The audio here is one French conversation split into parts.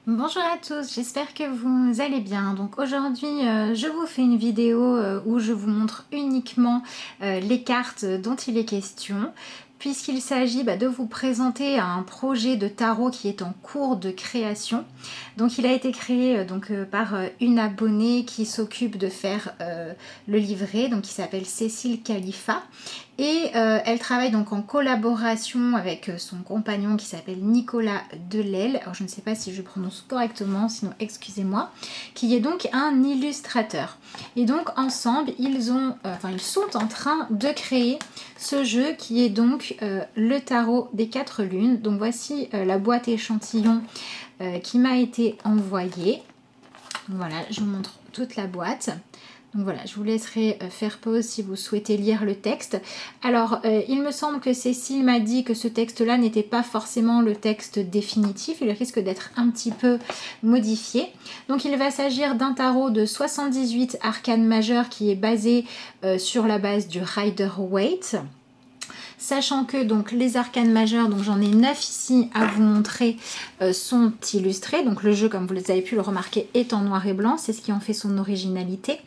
Bonjour à tous, j'espère que vous allez bien. Donc aujourd'hui, je vous fais une vidéo où je vous montre uniquement les cartes dont il est question, puisqu'il s'agit de vous présenter un projet de tarot qui est en cours de création. Donc il a été créé par une abonnée qui s'occupe de faire le livret, donc qui s'appelle Cécile Khalifa. Et elle travaille donc en collaboration avec son compagnon qui s'appelle Nicolas Delel. Alors je ne sais pas si je prononce correctement, sinon excusez-moi. Qui est donc un illustrateur. Et donc ensemble, ils sont en train de créer ce jeu qui est donc le tarot des 4 lunes. Donc voici la boîte échantillon qui m'a été envoyée. Voilà, je vous montre toute la boîte. Donc voilà, je vous laisserai faire pause si vous souhaitez lire le texte. Alors, il me semble que Cécile m'a dit que ce texte-là n'était pas forcément le texte définitif. Il risque d'être un petit peu modifié. Donc, il va s'agir d'un tarot de 78 arcanes majeures qui est basé sur la base du Rider-Waite. Sachant que donc les arcanes majeures, donc j'en ai 9 ici à vous montrer, sont illustrés. Donc le jeu, comme vous avez pu le remarquer, est en noir et blanc. C'est ce qui en fait son originalité.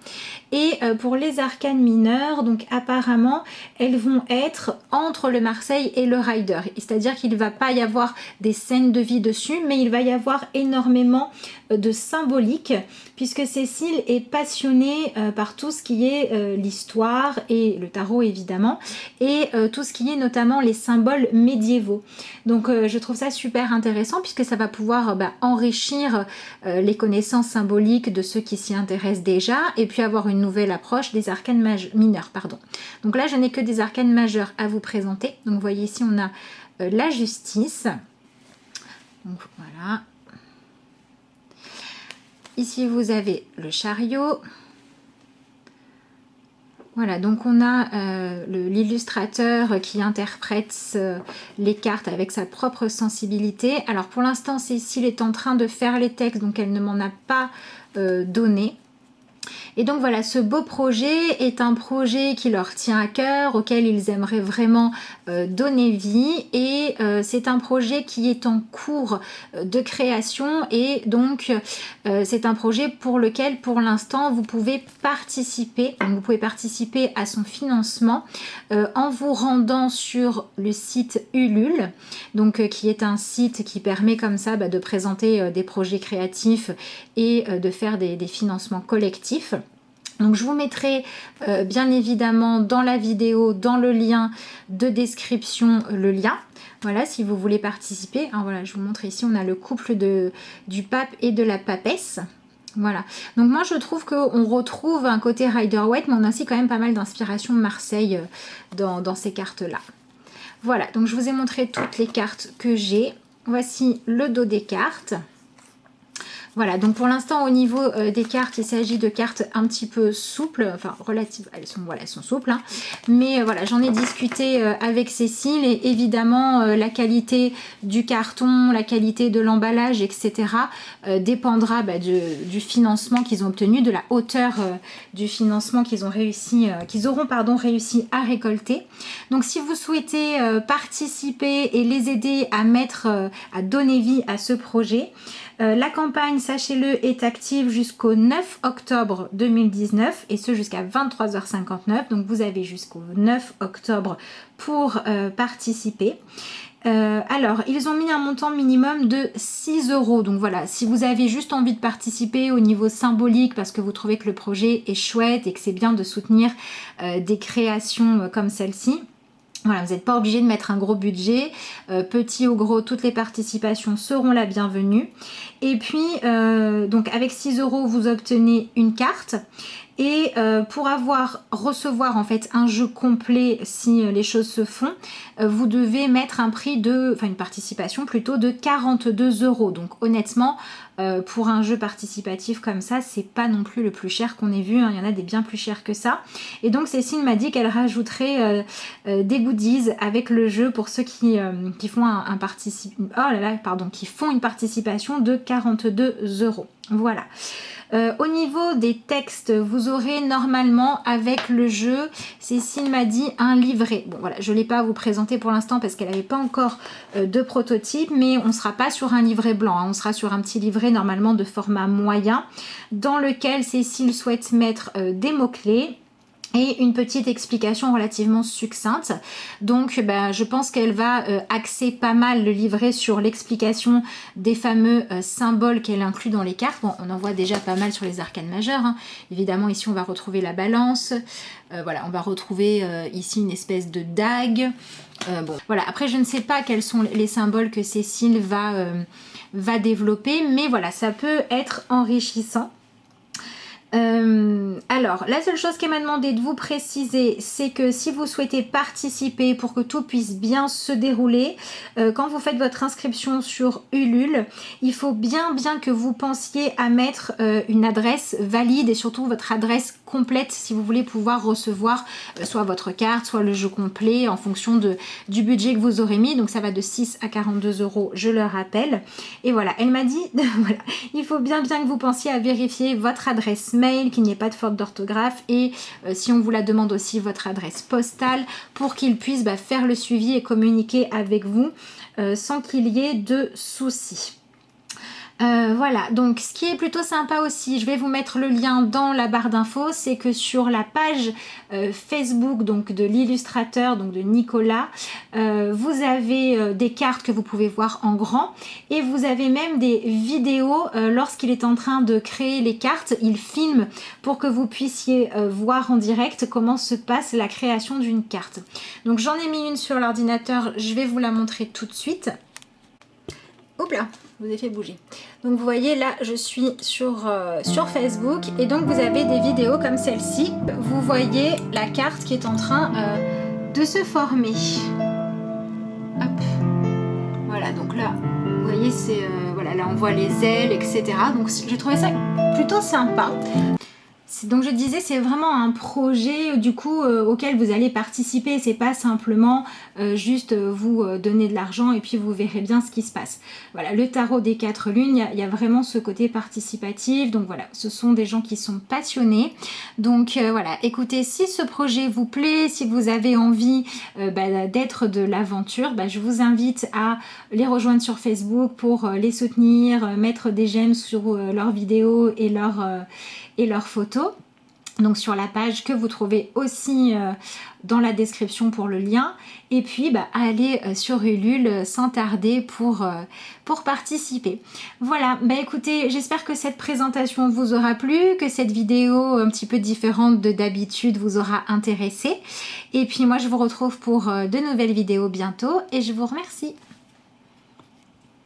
Et pour les arcanes mineures, donc apparemment, elles vont être entre le Marseille et le Rider. C'est-à-dire qu'il ne va pas y avoir des scènes de vie dessus, mais il va y avoir énormément de symbolique, puisque Cécile est passionnée par tout ce qui est l'histoire et le tarot évidemment, et tout ce qui est notamment les symboles médiévaux. Donc je trouve ça super intéressant, puisque ça va pouvoir enrichir les connaissances symboliques de ceux qui s'y intéressent déjà, et puis avoir une nouvelle approche des arcanes mineures. Donc là, je n'ai que des arcanes majeures à vous présenter. Donc vous voyez ici, on a la justice. Donc voilà. Ici, vous avez le chariot. Voilà, donc on a l'illustrateur qui interprète les cartes avec sa propre sensibilité. Alors pour l'instant, Cécile est en train de faire les textes, donc elle ne m'en a pas donné. Et donc voilà, ce beau projet est un projet qui leur tient à cœur, auquel ils aimeraient vraiment donner vie, et c'est un projet qui est en cours de création, et donc c'est un projet pour lequel pour l'instant vous pouvez participer. Donc, vous pouvez participer à son financement en vous rendant sur le site Ulule, donc qui est un site qui permet comme ça de présenter des projets créatifs et de faire des financements collectifs. Donc je vous mettrai bien évidemment dans la vidéo, dans le lien de description, le lien. Voilà, si vous voulez participer. Alors voilà, je vous montre ici, on a le couple du pape et de la papesse. Voilà, donc moi je trouve qu'on retrouve un côté Rider-Waite, mais on a aussi quand même pas mal d'inspiration Marseille dans ces cartes-là. Voilà, donc je vous ai montré toutes les cartes que j'ai. Voici le dos des cartes. Voilà, donc pour l'instant au niveau des cartes, il s'agit de cartes un petit peu souples, enfin relatives, elles sont souples, hein. Mais voilà, j'en ai discuté avec Cécile, et évidemment la qualité du carton, la qualité de l'emballage, etc. Dépendra du financement qu'ils ont obtenu, de la hauteur du financement qu'ils auront réussi à récolter. Donc si vous souhaitez participer et les aider à donner vie à ce projet, la campagne, sachez-le, est active jusqu'au 9 octobre 2019, et ce jusqu'à 23h59. Donc vous avez jusqu'au 9 octobre pour participer. Alors, ils ont mis un montant minimum de 6 €. Donc voilà, si vous avez juste envie de participer au niveau symbolique parce que vous trouvez que le projet est chouette et que c'est bien de soutenir des créations comme celle-ci, voilà, vous n'êtes pas obligé de mettre un gros budget, petit ou gros, toutes les participations seront la bienvenue. Et puis, donc avec 6 €, vous obtenez une carte. Et pour recevoir en fait un jeu complet, si les choses se font, vous devez mettre une participation plutôt de 42 €. Donc honnêtement, pour un jeu participatif comme ça, c'est pas non plus le plus cher qu'on ait vu, hein. Il y en a des bien plus chers que ça. Et donc Cécile m'a dit qu'elle rajouterait des goodies avec le jeu pour ceux qui font qui font une participation de 42 €. Voilà. Au niveau des textes, vous aurez normalement avec le jeu, Cécile m'a dit un livret. Bon voilà, je ne l'ai pas à vous présenter pour l'instant parce qu'elle n'avait pas encore de prototype, mais on ne sera pas sur un livret blanc, hein, on sera sur un petit livret normalement de format moyen dans lequel Cécile souhaite mettre des mots-clés et une petite explication relativement succincte. Donc je pense qu'elle va axer pas mal le livret sur l'explication des fameux symboles qu'elle inclut dans les cartes. Bon, on en voit déjà pas mal sur les arcanes majeures, hein. Évidemment ici on va retrouver la balance, voilà, on va retrouver ici une espèce de dague. Bon, voilà, après je ne sais pas quels sont les symboles que Cécile va développer, mais voilà, ça peut être enrichissant. Alors, la seule chose qu'elle m'a demandé de vous préciser, c'est que si vous souhaitez participer pour que tout puisse bien se dérouler, quand vous faites votre inscription sur Ulule, il faut bien que vous pensiez à mettre une adresse valide et surtout votre adresse complète si vous voulez pouvoir recevoir soit votre carte, soit le jeu complet en fonction du budget que vous aurez mis. Donc ça va de 6 à 42 €, je le rappelle. Et voilà, elle m'a dit, voilà, il faut bien que vous pensiez à vérifier votre adresse mail, qu'il n'y ait pas de faute d'orthographe et si on vous la demande aussi votre adresse postale pour qu'il puisse faire le suivi et communiquer avec vous sans qu'il y ait de soucis. Voilà, donc ce qui est plutôt sympa aussi, je vais vous mettre le lien dans la barre d'infos, c'est que sur la page Facebook donc de l'illustrateur, donc de Nicolas, vous avez des cartes que vous pouvez voir en grand et vous avez même des vidéos lorsqu'il est en train de créer les cartes, il filme pour que vous puissiez voir en direct comment se passe la création d'une carte. Donc j'en ai mis une sur l'ordinateur, je vais vous la montrer tout de suite. Hop là, je vous ai fait bouger. Donc vous voyez là, je suis sur Facebook et donc vous avez des vidéos comme celle-ci. Vous voyez la carte qui est en train de se former. Hop. Voilà, donc là, vous voyez, c'est voilà, là on voit les ailes, etc. Donc j'ai trouvé ça plutôt sympa. Donc je disais, c'est vraiment un projet du coup auquel vous allez participer, c'est pas simplement juste vous donner de l'argent et puis vous verrez bien ce qui se passe. Voilà, le tarot des 4 lunes, il y a vraiment ce côté participatif, donc voilà, ce sont des gens qui sont passionnés. Donc voilà, écoutez, si ce projet vous plaît, si vous avez envie d'être de l'aventure, je vous invite à les rejoindre sur Facebook pour les soutenir, mettre des j'aime sur leurs vidéos et leurs photos. Donc sur la page que vous trouvez aussi dans la description pour le lien. Et puis aller sur Ulule sans tarder pour participer. Voilà, écoutez, j'espère que cette présentation vous aura plu, que cette vidéo un petit peu différente de d'habitude vous aura intéressé. Et puis moi je vous retrouve pour de nouvelles vidéos bientôt et je vous remercie.